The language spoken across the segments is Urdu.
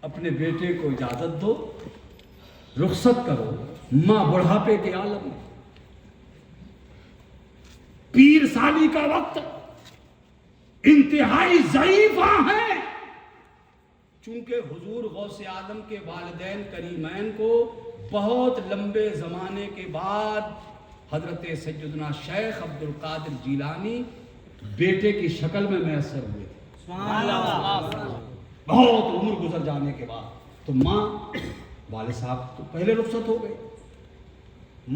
اپنے بیٹے کو اجازت دو، رخصت کرو، ماں بڑھاپے کے عالم میں، پیر سالی کا وقت، انتہائی ضعیفہ ہیں۔ چونکہ حضور غوث اعظم کے والدین کریمین کو بہت لمبے زمانے کے بعد حضرت سیدنا شیخ عبد القادر جیلانی بیٹے کی شکل میں میسر ہوئے تھے، بہت عمر گزر جانے کے بعد۔ تو ماں، والد صاحب تو پہلے رخصت ہو گئے،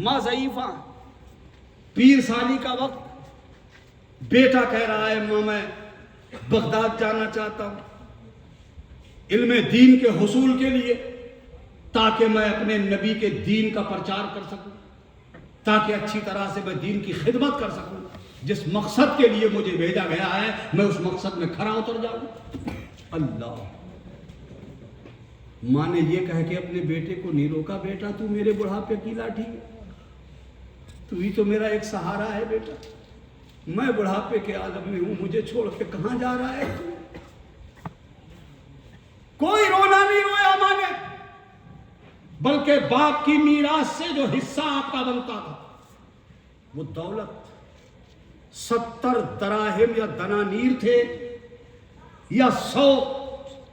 ماں ضعیفہ، پیر سالی کا وقت، بیٹا کہہ رہا ہے ماں میں بغداد جانا چاہتا ہوں علم دین کے حصول کے لیے، تاکہ میں اپنے نبی کے دین کا پرچار کر سکوں، تاکہ اچھی طرح سے میں دین کی خدمت کر سکوں، جس مقصد کے لیے مجھے بھیجا گیا ہے میں اس مقصد میں کھرا اتر جاؤں۔ اللہ، ماں نے یہ کہہ کے اپنے بیٹے کو نہیں روکا، بیٹا تو میرے بڑھاپے کی لاٹھی ہے، تو ہی تو میرا ایک سہارا ہے بیٹا، میں بڑھاپے کے عالم میں ہوں، مجھے چھوڑ کے کہاں جا رہا ہے تو؟ کوئی رونا نہیں رویا ماں نے، بلکہ باپ کی میراث سے جو حصہ آپ کا بنتا تھا وہ دولت 70 دراہم یا دنانیر تھے یا 100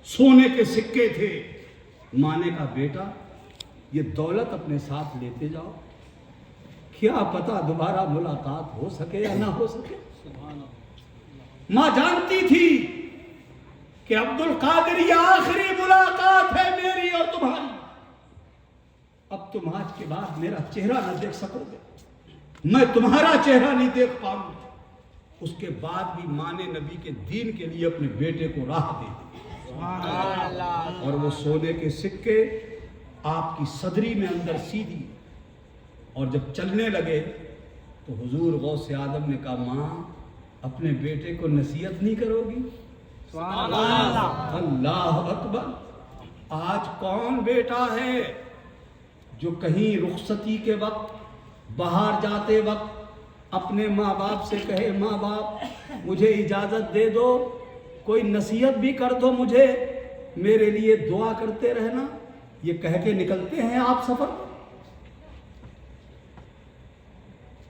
سونے کے سکے تھے۔ ماں نے کہا بیٹا یہ دولت اپنے ساتھ لیتے جاؤ، کیا پتا دوبارہ ملاقات ہو سکے یا نہ ہو سکے۔ ماں جانتی تھی کہ عبد القادر یہ آخری ملاقات ہے میری اور تمہاری، اب تم آج کے بعد میرا چہرہ نہ دیکھ سکو گے، میں تمہارا چہرہ نہیں دیکھ پاؤں گا۔ اس کے بعد بھی ماں نے نبی کے دین کے لیے اپنے بیٹے کو راہ دے دی، اور وہ سونے کے سکے آپ کی صدری میں اندر سی دی، اور جب چلنے لگے تو حضور غوث اعظم نے کہا ماں اپنے بیٹے کو نصیحت نہیں کرو گی؟ اللہ اکبر! آج کون بیٹا ہے جو کہیں رخصتی کے وقت، باہر جاتے وقت اپنے ماں باپ سے کہے ماں باپ مجھے اجازت دے دو، کوئی نصیحت بھی کر دو مجھے، میرے لیے دعا کرتے رہنا، یہ کہہ کے نکلتے ہیں آپ سفر؟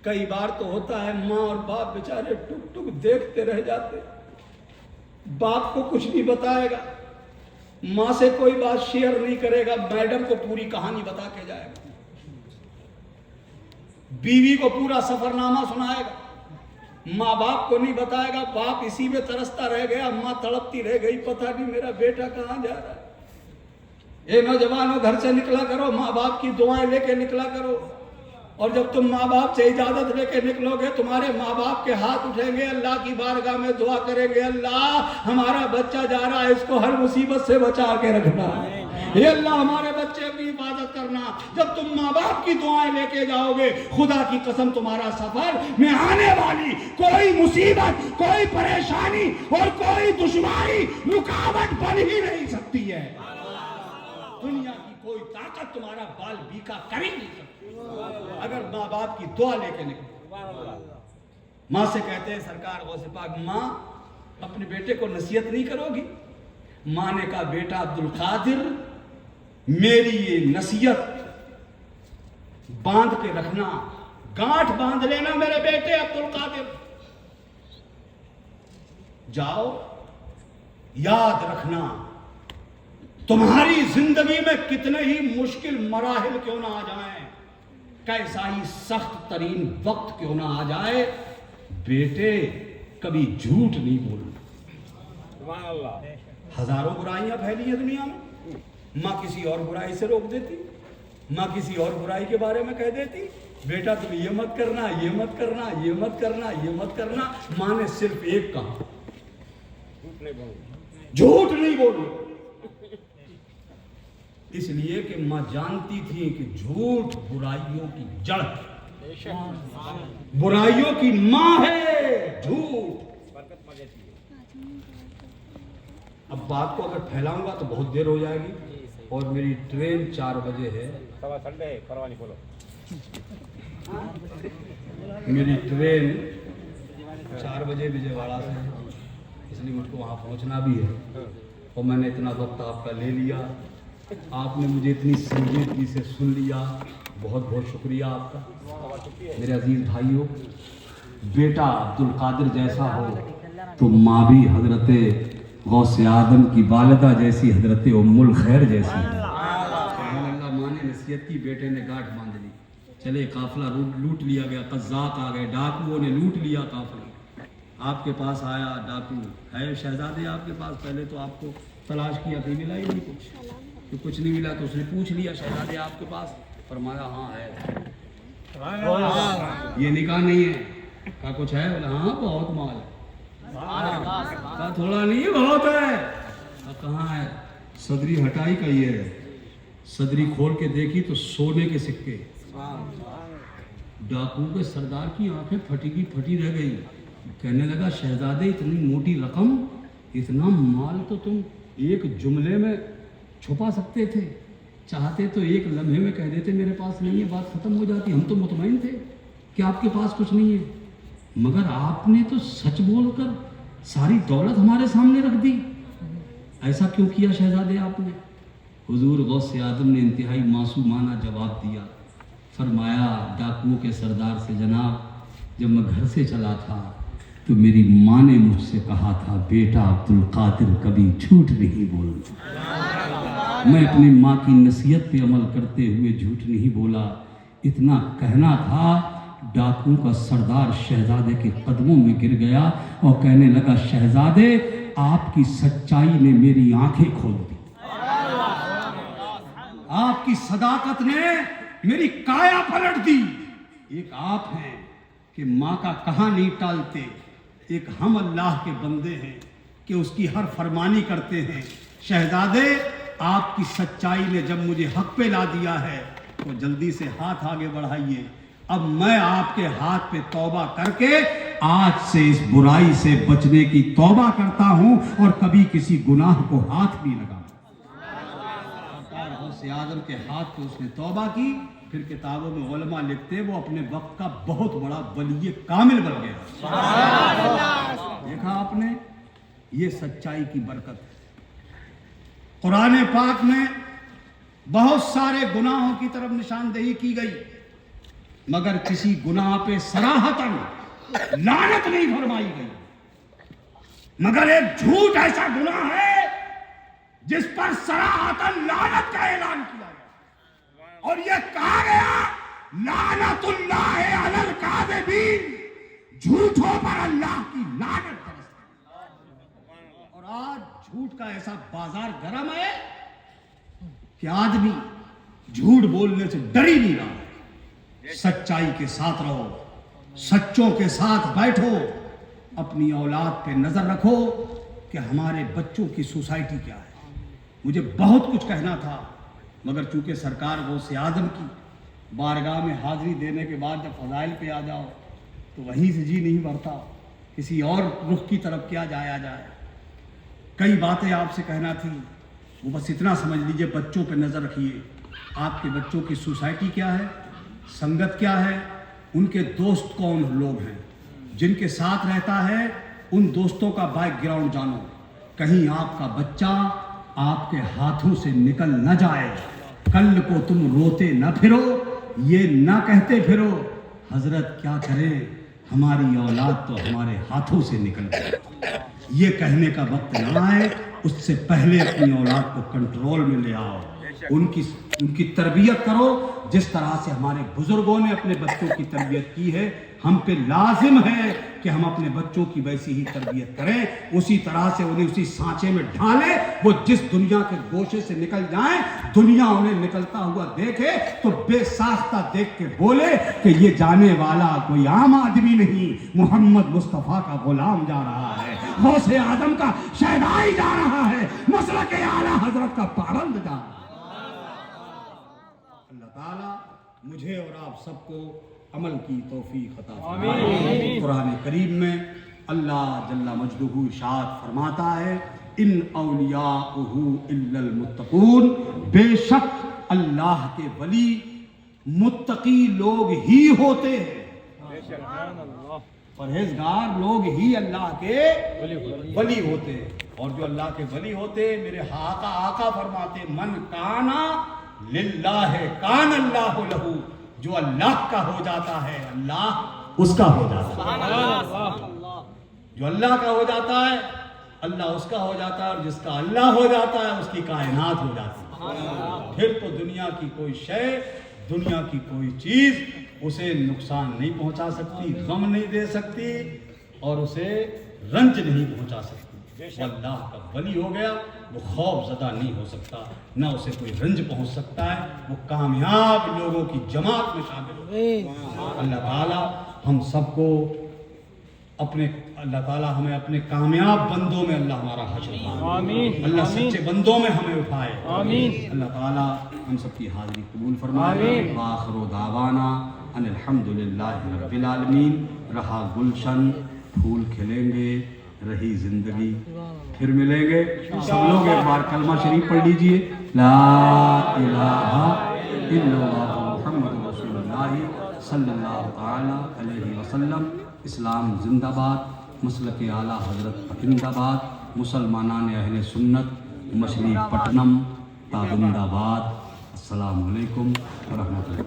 کئی بار تو ہوتا ہے ماں اور باپ بیچارے ٹک ٹک دیکھتے رہ جاتے، باپ کو کچھ نہیں بتائے گا، ماں سے کوئی بات شیئر نہیں کرے گا، میڈم کو پوری کہانی بتا کے جائے گا، بیوی کو پورا سفر نامہ سنائے گا، ماں باپ کو نہیں بتائے گا، باپ اسی میں ترستا رہ گیا، ماں تڑپتی رہ گئی، پتہ نہیں میرا بیٹا کہاں جا رہا ہے۔ اے نوجوانوں گھر سے نکلا کرو، ماں باپ کی دعائیں لے کے نکلا کرو، اور جب تم ماں باپ سے اجازت لے کے نکلو گے تمہارے ماں باپ کے ہاتھ اٹھیں گے، اللہ کی بارگاہ میں دعا کریں گے اللہ ہمارا بچہ جا رہا ہے اس کو ہر مصیبت سے بچا کے رکھنا، اے اللہ ہمارے بچے کی حفاظت کرنا۔ جب تم ماں باپ کی دعائیں لے کے جاؤ گے خدا کی قسم تمہارا سفر میں آنے والی کوئی مصیبت، کوئی پریشانی اور کوئی دشواری رکاوٹ بن ہی نہیں سکتی ہے، دنیا کی کوئی طاقت تمہارا بال بیکا کر ہی نہیں سکتی اگر ماں باپ کی دعا لے کے نکلو۔ ماں سے کہتے ہیں سرکار غوث پاک ماں اپنے بیٹے کو نصیحت نہیں کرو گی؟ ماں نے کہا بیٹا عبد القادر میری یہ نصیحت باندھ کے رکھنا، گانٹھ باندھ لینا میرے بیٹے عبد القادر، جاؤ یاد رکھنا تمہاری زندگی میں کتنے ہی مشکل مراحل کیوں نہ آ جائیں، کیسا ہی سخت ترین وقت کیوں نہ آ جائے، بیٹے کبھی جھوٹ نہیں بولنا۔ ہزاروں برائیاں پھیلی ہیں دنیا میں، ماں کسی اور برائی سے روک دیتی، ماں کسی اور برائی کے بارے میں کہہ دیتی بیٹا تم یہ مت کرنا، یہ مت کرنا، یہ مت کرنا، یہ مت کرنا، ماں نے صرف ایک کہا جھوٹ نہیں بولو، اس لیے کہ ماں جانتی تھی کہ جھوٹ برائیوں کی جڑ، برائیوں کی ماں ہے جھوٹ۔ اب بات کو اگر پھیلاؤں گا تو بہت دیر ہو جائے گی اور میری ٹرین 4 بجے ہے، میری ٹرین 4 بجے وجے واڑہ سے ہے، اس لیے مجھ کو وہاں پہنچنا بھی ہے، اور میں نے اتنا وقت آپ کا لے لیا، آپ نے مجھے اتنی سنجیدگی سے سن لیا، بہت بہت شکریہ آپ کا۔ میرے عزیز بھائیوں، بیٹا عبدالقادر جیسا ہو تو ماں بھی حضرت غوث اعظم کی والدہ جیسی، حضرت ام الخیر جیسی ہے۔ اللہ ماں نے نصیحت کی، بیٹے نے گاٹھ باندھ لی، چلے قافلہ لوٹ لیا گیا، قزاق آ گئے، ڈاکوؤں نے لوٹ لیا قافلہ۔ آپ کے پاس آیا ڈاکو، ہے شہزادے آپ کے پاس؟ پہلے تو آپ کو تلاش کیا کہ ملا ہی نہیں کچھ، تو کچھ نہیں ملا تو اس نے پوچھ لیا شہزادے آپ کے پاس؟ فرمایا ہاں ہے۔ یہ نکاح نہیں ہے، کہا کچھ ہے؟ بولا ہاں بہت مال ہے۔ کہا تھوڑا نہیں ہے بہت ہے۔ کہا کہاں ہے؟ صدری ہٹائی کا یہ ہے۔ صدری کھول کے دیکھی تو سونے کے سکے۔ ڈاکو کے سردار کی آنکھیں پھٹی کی پھٹی رہ گئی، کہنے لگا شہزادے اتنی موٹی رقم، اتنا مال تو تم ایک جملے میں چھپا سکتے تھے، چاہتے تو ایک لمحے میں کہہ دیتے میرے پاس نہیں ہے، بات ختم ہو جاتی، ہم تو مطمئن تھے کہ آپ کے پاس کچھ نہیں ہے، مگر آپ نے تو سچ بول کر ساری دولت ہمارے سامنے رکھ دی۔ ایسا کیوں کیا شہزادے آپ نے؟ حضور غوث اعظم نے انتہائی معصومانہ جواب دیا، فرمایا ڈاکوؤں کے سردار سے جناب، جب میں گھر سے چلا تھا تو میری ماں نے مجھ سے کہا تھا بیٹا عبدالقادر کبھی جھوٹ نہیں بولتا۔ میں اپنی ماں کی نصیحت پہ عمل کرتے ہوئے جھوٹ نہیں بولا۔ اتنا کہنا تھا، ڈاکوؤں کا سردار شہزادے کے قدموں میں گر گیا اور کہنے لگا شہزادے آپ کی سچائی نے میری آنکھیں کھول دی، آپ کی صداقت نے میری کایا پلٹ دی۔ ایک آپ ہیں کہ ماں کا کہاں نہیں ٹالتے، ایک ہم اللہ کے بندے ہیں کہ اس کی ہر فرمانی کرتے ہیں۔ شہزادے آپ کی سچائی نے جب مجھے حق پہ لا دیا ہے تو جلدی سے ہاتھ آگے بڑھائیے۔ اب میں آپ کے ہاتھ پہ توبہ کر کے آج سے اس برائی سے بچنے کی توبہ کرتا ہوں اور کبھی کسی گناہ کو ہاتھ نہیں لگاؤں۔ غوث اعظم کے ہاتھ پہ اس نے توبہ کی، پھر کتابوں میں علماء لکھتے وہ اپنے وقت کا بہت بڑا ولی کامل بن گیا۔ دیکھا آپ نے، یہ سچائی کی برکت ہے۔ قرآن پاک میں بہت سارے گناہوں کی طرف نشاندہی کی گئی، مگر کسی گناہ پہ صراحتاً لعنت نہیں فرمائی گئی۔ مگر ایک جھوٹ ایسا گناہ ہے جس پر صراحتاً لعنت کا اعلان کیا گیا، اور یہ کہا گیا لعنت اللہ علی الکاذبین، جھوٹوں پر اللہ کی لعنت برسے۔ اور آج جھوٹ کا ایسا بازار گرم ہے کہ آدمی جھوٹ بولنے سے ڈر ہی نہیں رہا۔ سچائی کے ساتھ رہو، سچوں کے ساتھ بیٹھو، اپنی اولاد پہ نظر رکھو کہ ہمارے بچوں کی سوسائٹی کیا ہے۔ مجھے بہت کچھ کہنا تھا، مگر چونکہ سرکار غوث اعظم کی بارگاہ میں حاضری دینے کے بعد جب فضائل پہ آ جاؤ تو وہیں سے جی نہیں بھرتا، کسی اور رخ کی طرف کیا جایا جائے۔ کئی باتیں آپ سے کہنا تھی، وہ بس اتنا سمجھ لیجئے بچوں پہ نظر رکھیے۔ آپ کے بچوں کی سوسائٹی کیا ہے، سنگت کیا ہے، ان کے دوست کون لوگ ہیں، جن کے ساتھ رہتا ہے ان دوستوں کا بیک گراؤنڈ جانو، کہیں آپ کا بچہ آپ کے ہاتھوں سے نکل نہ جائے، کل کو تم روتے نہ پھرو، یہ نہ کہتے پھرو حضرت کیا کریں ہماری اولاد تو ہمارے ہاتھوں سے نکل گئی۔ یہ کہنے کا وقت نہ آئے، اس سے پہلے اپنی اولاد کو کنٹرول میں لے آؤ، ان کی تربیت کرو جس طرح سے ہمارے بزرگوں نے اپنے بچوں کی تربیت کی ہے۔ ہم پہ لازم ہے کہ ہم اپنے بچوں کی ویسی ہی تربیت کریں، اسی طرح سے انہیں اسی سانچے میں ڈھالیں، وہ جس دنیا کے گوشے سے نکل جائیں، دنیا انہیں نکلتا ہوا دیکھے تو بے ساختہ دیکھ کے بولے کہ یہ جانے والا کوئی عام آدمی نہیں، محمد مصطفیٰ کا غلام جا رہا ہے، غوث اعظم کا شہدائی جا رہا ہے، مسلک اعلیٰ حضرت کا پابند جا رہا ہے۔ اللہ تعالیٰ مجھے اور آپ سب کو عمل کی توفیق عطا فرمائے۔ قرآن کریم میں اللہ جل مجدہ ارشاد فرماتا ہے ان اولیاءہ الا المتقون، بے شک اللہ کے ولی متقی لوگ ہی ہوتے ہیں۔ پرہیزگار لوگ ہی اللہ کے ولی ہوتے ہیں، اور جو اللہ کے ولی ہوتے میرے آقا فرماتے من کانا للہ کان اللہ لہو، جو اللہ کا ہو جاتا ہے اللہ اس کا ہو جاتا ہے، جو اللہ کا ہو جاتا ہے اللہ اس کا ہو جاتا ہے، اور جس کا اللہ ہو جاتا ہے اس کی کائنات ہو جاتی ہے۔ پھر تو دنیا کی کوئی شے، دنیا کی کوئی چیز اسے نقصان نہیں پہنچا سکتی، غم نہیں دے سکتی، اور اسے رنج نہیں پہنچا سکتی۔ وہ اللہ کا ولی ہو گیا، وہ خوف زدہ نہیں ہو سکتا، نہ اسے کوئی رنج پہنچ سکتا ہے، وہ کامیاب لوگوں کی جماعت میں شامل ہو۔ اللہ تعالیٰ ہم سب کو اللہ تعالیٰ ہمیں اپنے کامیاب بندوں میں اللہ ہمارا حشر فرمائے، اللہ سچے بندوں میں ہمیں اٹھائے، اللہ تعالیٰ ہم سب کی حاضری قبول فرمائے۔ وآخر دعوانا ان الحمدللہ رب العالمین۔ رہا گلشن، پھول کھلیں گے، رہی زندگی، پھر ملیں گے۔ سب لوگ ایک بار کلمہ شریف پڑھ لیجئے، لا الہ الا اللہ محمد رسول اللہ صلی اللہ تعالی علیہ وسلم۔ اسلام زندہ باد، مسلک اعلیٰ حضرت پٹند آباد، مسلمانان اہل سنت مچھلی پٹنم پابند آباد۔ السلام علیکم ورحمۃ اللہ۔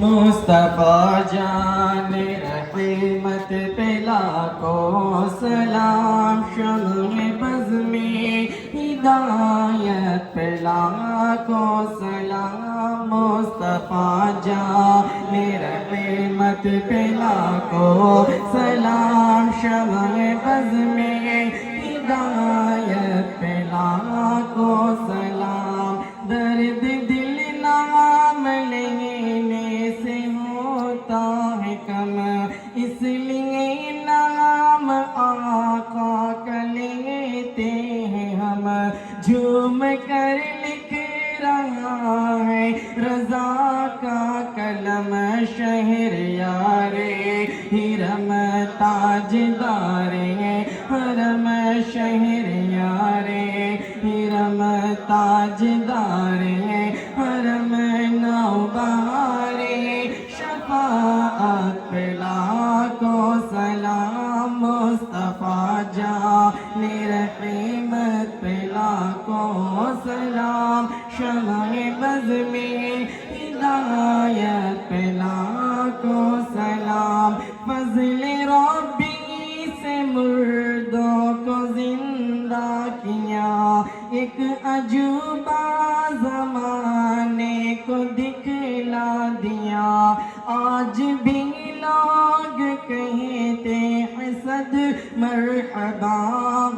مصطفیٰ جان رحمت پہ لاکھوں سلام، شمع بز میں ہدایت پہ لاکھوں سلام، مصطفیٰ جان رحمت پہ لاکھوں سلام، شمع بز میں ہدایت پہ لاکھوں سلام، درد دل نام لینے سے ہوتا ہے کم، اس لیے نام آقا کا لیتے ہیں ہم، جھوم کر لکھ رہا ہے رضا کا قلم، شہر یار حرم تاجدار حرم، شہر یار حرم تاجدار حرم، نوبہار شفاعت پہ لاکھوں سلام، مصطفیٰ جان رحمت پہ لاکھوں سلام، شمع بز میں ہدایت پہ لاکھوں سلام، فضل ربی سے مردوں کو زندہ کیا، ایک عجوبہ زمانے کو دکھلا دیا، آج بھی لوگ کہتے ہیں صد مرحبا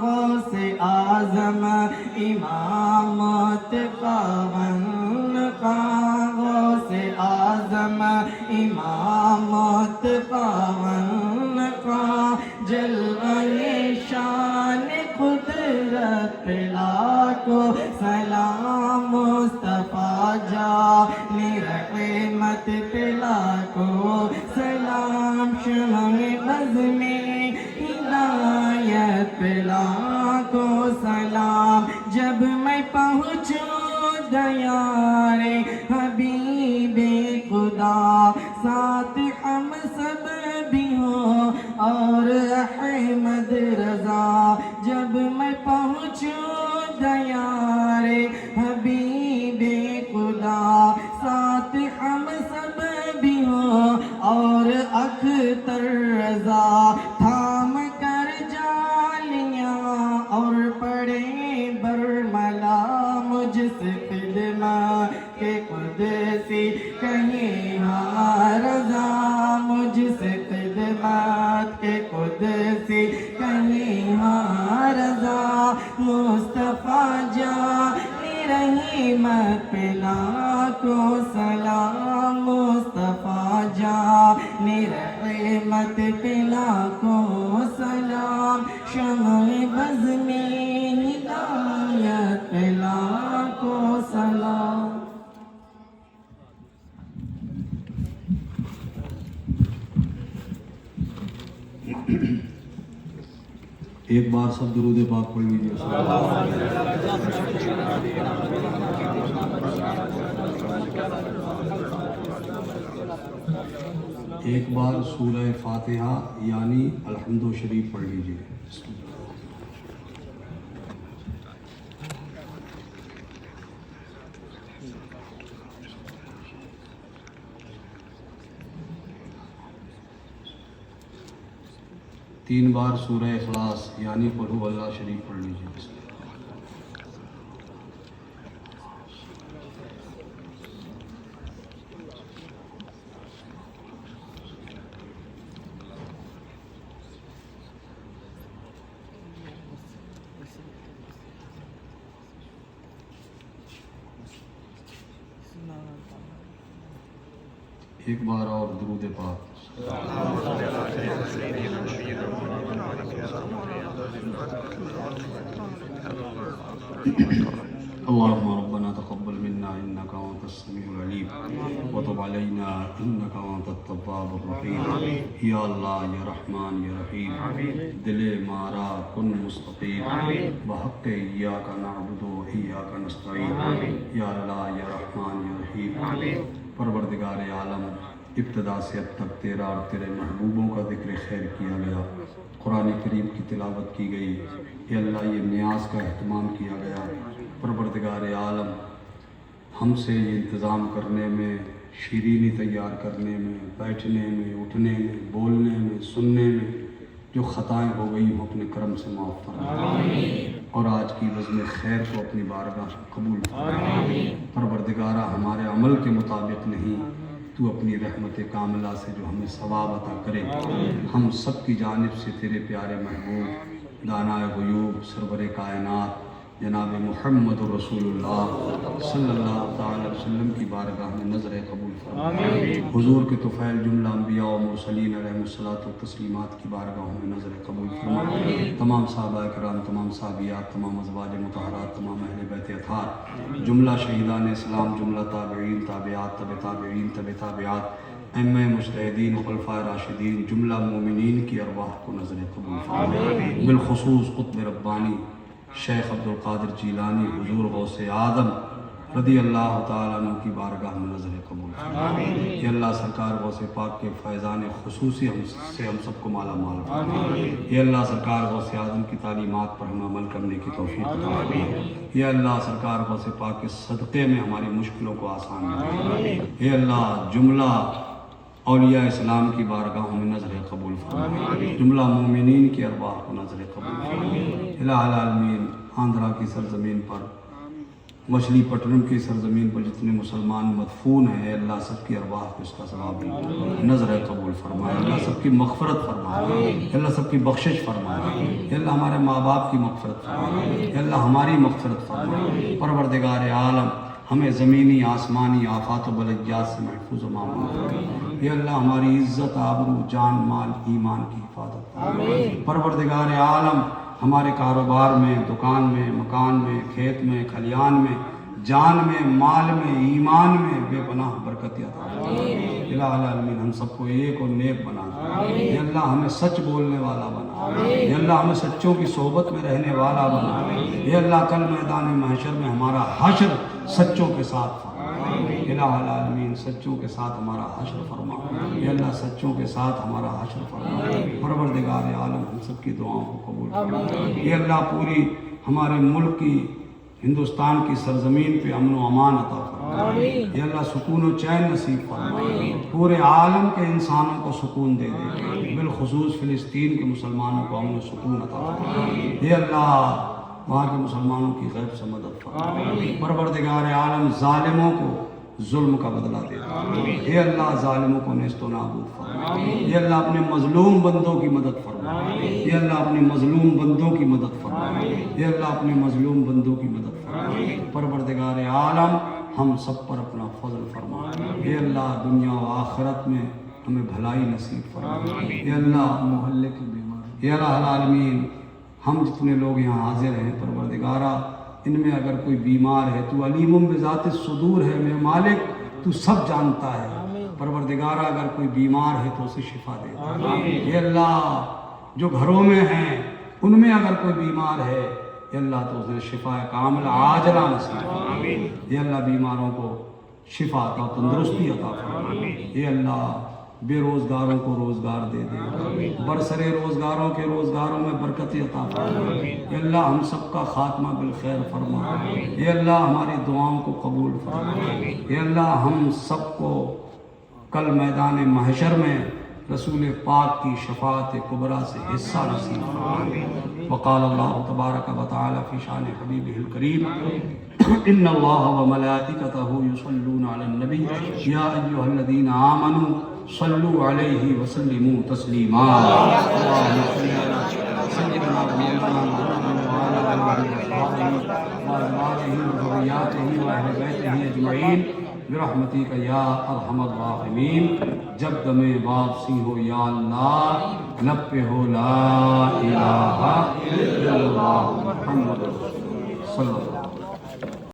غوث اعظم امامت پاون کا، غوث اعظم امامت پاون کا، جلوہ شان قدرت پہ لاکھوں سلام، مصطفیٰ جان رحمت پہ لاکھوں سلام، شمع بز میں ہدایت پہ لاکھوں سلام، جب میں پہنچوں دیار حبیب خدا، ساتھ ہم سب بھی ہوں اور احمد رضا، جب میں پہنچوں دیار حبیب خدا، ساتھ ہم سب بھی ہوں اور اختر رضا، تھام کر جالیاں اور پڑے برملا، مجھ سے خدمت کے قدسی کہیں ہاں رضا، مجھ سے خدمت کے قدسی کہیں ہاں رضا، مصطفیٰ جان رحمت پہ لاکھوں سلام، مصطفیٰ جان رحمت پہ لاکھوں سلام، شمع بز میں ہدایت پہ لاکھوں سلام۔ ایک بار سب درود پاک پڑھ لیجیے۔ ایک بار سورہ فاتحہ یعنی الحمد شریف پڑھ لیجیے. تین بار سورہ اخلاص یعنی قل هو اللہ شریف پڑھ لیجیے. ایک بار اور درود پاک. اللهم ربنا تقبل منا انك انت السميع العليم وتب علينا انك انت التواب الرحيم. یا اللہ یا رحمان یا رحیم دل مارا کن مستقیم بحق ایاک نعبد و ایاک نستعین. یا اللہ یا رحمان یا رحیم پروردگار عالم ابتدا سے اب تک تیرا اور تیرے محبوبوں کا ذکر خیر کیا گیا، قرآن کریم کی تلاوت کی گئی. اے اللہ یہ نیاز کا اہتمام کیا گیا. پروردگار عالم ہم سے یہ انتظام کرنے میں، شیرینی تیار کرنے میں، بیٹھنے میں، اٹھنے میں، بولنے میں، سننے میں جو خطائیں ہو گئی ہوں اپنے کرم سے معاف فرما اور آج کی بزم خیر کو اپنی بارگاہ سے قبول فرما. پروردگارہ ہمارے عمل کے مطابق نہیں، تو اپنی رحمت کاملہ سے جو ہمیں ثواب عطا کرے. ہم سب کی جانب سے تیرے پیارے محبوب دانائے غیوب سرور کائنات جناب محمد رسول اللہ صلی اللہ تعالی علیہ وسلم کی بارگاہ میں نظر قبول فرما. حضور کے طفیل جملہ انبیاء و مرسلین علیہ الصلوۃ والتسلیمات کی بارگاہوں میں نظر قبول فرما. تمام صحابہ کرام، تمام صحابیات، تمام ازواج مطہرات، تمام اہل بیت اطہار، جملہ شہیدان اسلام، جملہ تابعین، تابعات، تبع تابعین، تبع تابعات، ائمہ مجتہدین، خلفائے راشدین، جملہ مومنین کی ارواح کو نظر قبول فرما. بالخصوص قطب ربانی شیخ عبد القادر جیلانی حضور غوث آدم رضی اللہ تعالیٰ عنہ کی بارگاہ میں نظر قبول فرما. کہ اللہ سرکار غوث پاک کے فیضان خصوصی ہم سب کو مالا مال فرما. یہ اللہ سرکار غوث آدم کی تعلیمات پر ہمیں عمل کرنے کی توفیق عطا فرما. یہ اللہ سرکار غوث پاک کے صدقے میں ہماری مشکلوں کو آسان فرما. یہ اللہ جملہ اولیاء اسلام کی بارگاہوں میں نظر قبول فرما. جملہ مومنین کی ارواح کو نظر قبول فرما. الہ العالمین آندھرا کی سرزمین پر، مچھلی پٹنم کی سرزمین پر جتنے مسلمان مدفون ہیں، اللہ سب کی ارواح کو اس کا ثواب نظر قبول فرمائے. اللہ سب کی مغفرت فرمائے. اللہ سب کی بخشش فرمائے. اللہ ہمارے ماں باپ کی مغفرت فرمائے. اللہ ہماری مغفرت فرمائے. پروردگار عالم ہمیں زمینی آسمانی آفات و بلیات سے محفوظ و معمول فرمائے. یا اللہ ہماری عزت، آبرو، جان، مال، ایمان کی حفاظت فرمائے. پروردگار عالم ہمارے کاروبار میں، دکان میں، مکان میں، کھیت میں، کھلیان میں، جان میں، مال میں، ایمان میں بے پناہ برکت عطا فرمائے. الہ العالمین ہم سب کو ایک اور نیک بنا دے. یا اللہ ہمیں سچ بولنے والا بنا. یا اللہ ہمیں سچوں کی صحبت میں رہنے والا بنا. یا اللہ کل میدان محشر میں ہمارا حشر سچوں کے ساتھ فرما. الہ العالمین سچوں کے ساتھ ہمارا حشر فرما. یا اللہ سچوں کے ساتھ ہمارا حشر فرما. پروردگار عالم ہم سب کی دعاؤں کو قبول فرما. یا اللہ پوری ہمارے ملک کی، ہندوستان کی سرزمین پہ امن و امان عطا فرما. یا اللہ سکون و چین نصیب فرما. پورے عالم کے انسانوں کو سکون دے دے. بالخصوص فلسطین کے مسلمانوں کو امن و سکون عطا فرما. یا اللہ وہاں کے مسلمانوں کی غیب سے مدد فرما. پروردگار عالم ظالموں کو ظلم کا بدلہ دے. اے اللہ ظالموں کو نیست و نابود فرما. اے اللہ اپنے مظلوم بندوں کی مدد فرما. اے اللہ اپنے مظلوم بندوں کی مدد فرما. اے اللہ اپنے مظلوم بندوں کی مدد فرما. پروردگار عالم ہم سب پر اپنا فضل فرما. اے اللہ دنیا و آخرت میں ہمیں بھلائی نصیب فرما. اے اللہ محلے کی بیماری. اے اللہ العالمین ہم جتنے لوگ یہاں حاضر ہیں پروردگارہ، ان میں اگر کوئی بیمار ہے تو علیم بذات الصدور ہے. میرے مالک تو سب جانتا ہے. پروردگارہ اگر کوئی بیمار ہے تو اسے شفا دے. اے اللہ جو گھروں میں ہیں ان میں اگر کوئی بیمار ہے اے اللہ تو اسے شفا کاملہ عاجلہ نصیب. اے اللہ بیماروں کو شفا عطا تندرستی عطا فرما۔ اے اللہ بے روزگاروں کو روزگار دے دے، برسرے روزگاروں کے روزگاروں میں برکت عطا فرما۔ اے اللہ ہم سب کا خاتمہ بالخیر فرما۔ اے اللہ ہماری دعاؤں کو قبول فرما۔ اے اللہ ہم سب کو کل میدان محشر میں رسول پاک کی شفاعت کبریٰ سے حصہ نصیب فرما۔ وقال اللہ تبارک و تعالی فی شان حبیبہ الکریم ان اللہ وملائکتہ یصلون علی النبی یا ایھا الذین آمنوا صلوا علیہ وسلموا تسلیما۔ اللہم صل علی سیدنا محمد وعلی آلہ وصحبہ وذریاتہ واہل بیتہ اجمعین برحمتک یا ارحم الراحمین۔ جب دم واپسی ہو یا اللہ، لب پہ ہو لا الہ الا اللہ محمد رسول اللہ صلی اللہ علیہ وسلم۔